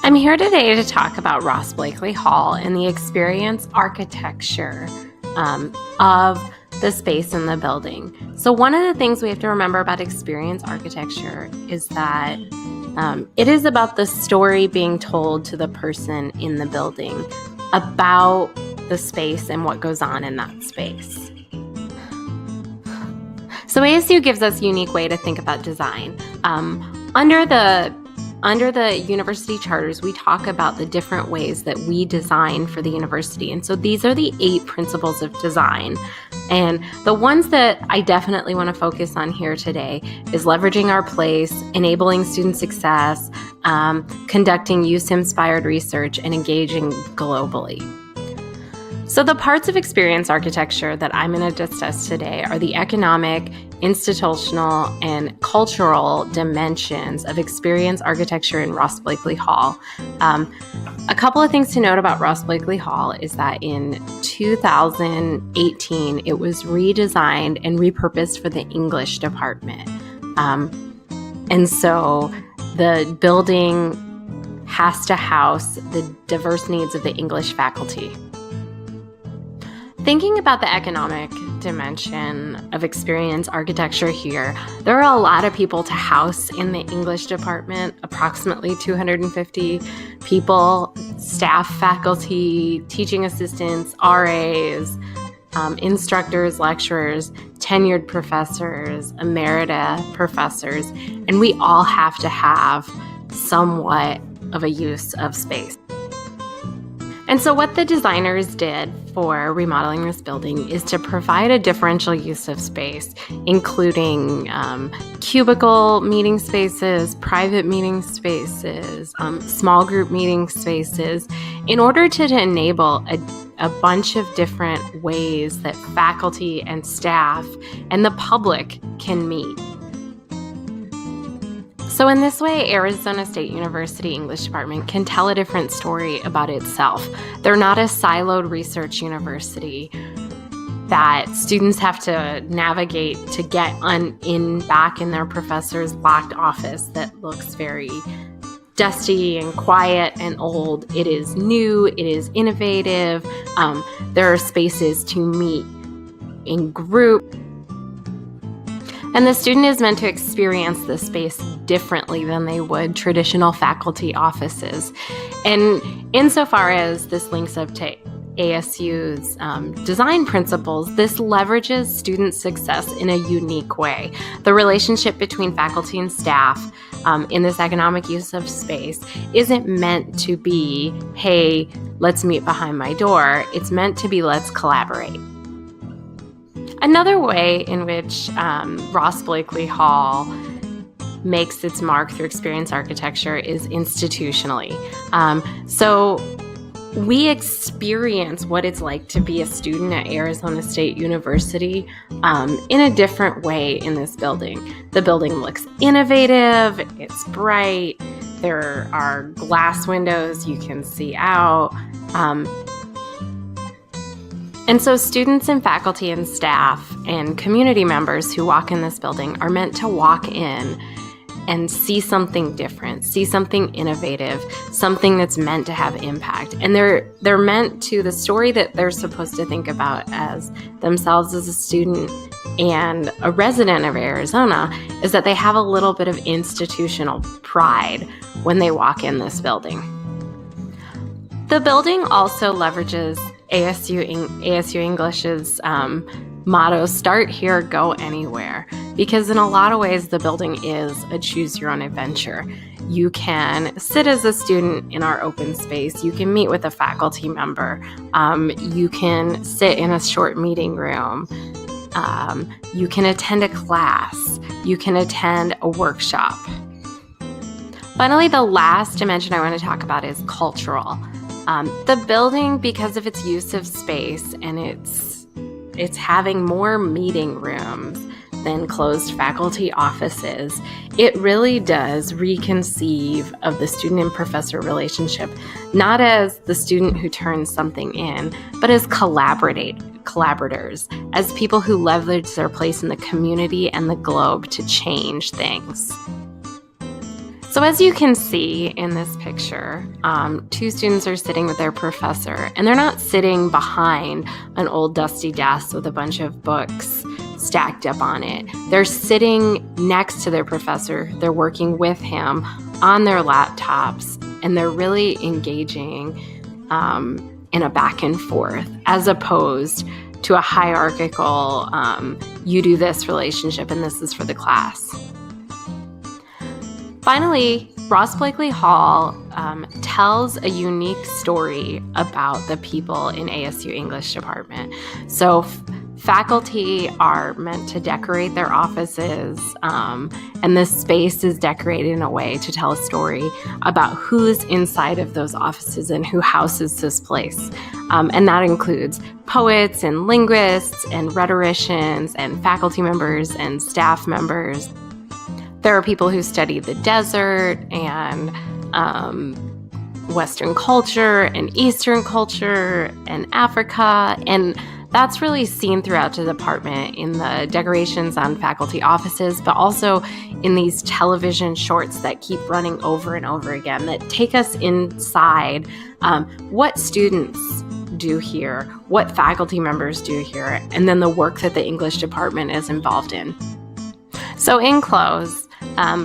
I'm here today to talk about Ross Blakely Hall and the experience architecture of the space in the building. So one of the things we have to remember about experience architecture is that it is about the story being told to the person in the building about the space and what goes on in that space. So ASU gives us a unique way to think about design. Under the university charters, we talk about the different ways that we design for the university. And so these are the 8 principles of design. And the ones that I definitely want to focus on here today is leveraging our place, enabling student success, conducting use-inspired research, and engaging globally. So the parts of experience architecture that I'm going to discuss today are the economic, institutional, and cultural dimensions of experience architecture in Ross Blakely Hall. A couple of things to note about Ross Blakely Hall is that in 2018, it was redesigned and repurposed for the English department. And so the building has to house the diverse needs of the English faculty. Thinking about the economic dimension of experience architecture here, there are a lot of people to house in the English department, approximately 250 people, staff, faculty, teaching assistants, RAs, instructors, lecturers, tenured professors, emerita professors, and we all have to have somewhat of a use of space. And so what the designers did for remodeling this building is to provide a differential use of space, including cubicle meeting spaces, private meeting spaces, small group meeting spaces, in order to enable a bunch of different ways that faculty and staff and the public can meet. So in this way, Arizona State University English Department can tell a different story about itself. They're not a siloed research university that students have to navigate to get back in their professor's locked office that looks very dusty and quiet and old. It is new, it is innovative. There are spaces to meet in group. And the student is meant to experience the space differently than they would traditional faculty offices. And insofar as this links up to ASU's design principles, this leverages student success in a unique way. The relationship between faculty and staff in this economic use of space isn't meant to be, hey, let's meet behind my door. It's meant to be, let's collaborate. Another way in which Ross Blakely Hall makes its mark through experience architecture is institutionally. So we experience what it's like to be a student at Arizona State University in a different way in this building. The building looks innovative, it's bright, there are glass windows you can see out. And so students and faculty and staff and community members who walk in this building are meant to walk in and see something different, see something innovative, something that's meant to have impact. And they're meant to, the story that they're supposed to think about as themselves as a student and a resident of Arizona is that they have a little bit of institutional pride when they walk in this building. The building also leverages ASU English's motto, start here, go anywhere, because in a lot of ways the building is a choose your own adventure. You can sit as a student in our open space, you can meet with a faculty member, you can sit in a short meeting room, you can attend a class, you can attend a workshop. Finally, the last dimension I want to talk about is cultural. The building, because of its use of space and it's having more meeting rooms than closed faculty offices, it really does reconceive of the student and professor relationship, not as the student who turns something in, but as collaborators, as people who leverage their place in the community and the globe to change things. So as you can see in this picture, two students are sitting with their professor, and they're not sitting behind an old dusty desk with a bunch of books stacked up on it. They're sitting next to their professor. They're working with him on their laptops, and they're really engaging in a back and forth, as opposed to a hierarchical, you do this relationship and this is for the class. Finally, Ross Blakely Hall tells a unique story about the people in ASU English department. So faculty are meant to decorate their offices, and this space is decorated in a way to tell a story about who's inside of those offices and who houses this place. And that includes poets and linguists and rhetoricians and faculty members and staff members. There are people who study the desert and Western culture and Eastern culture and Africa, and that's really seen throughout the department in the decorations on faculty offices, but also in these television shorts that keep running over and over again that take us inside what students do here, what faculty members do here, and then the work that the English department is involved in. So in close,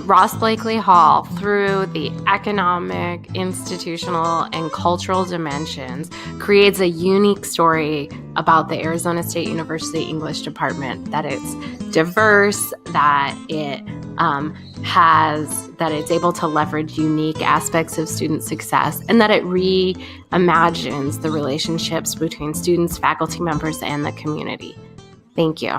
Ross Blakely Hall, through the economic, institutional, and cultural dimensions, creates a unique story about the Arizona State University English department, that it's diverse, that it's able to leverage unique aspects of student success, and that it reimagines the relationships between students, faculty members, and the community. Thank you.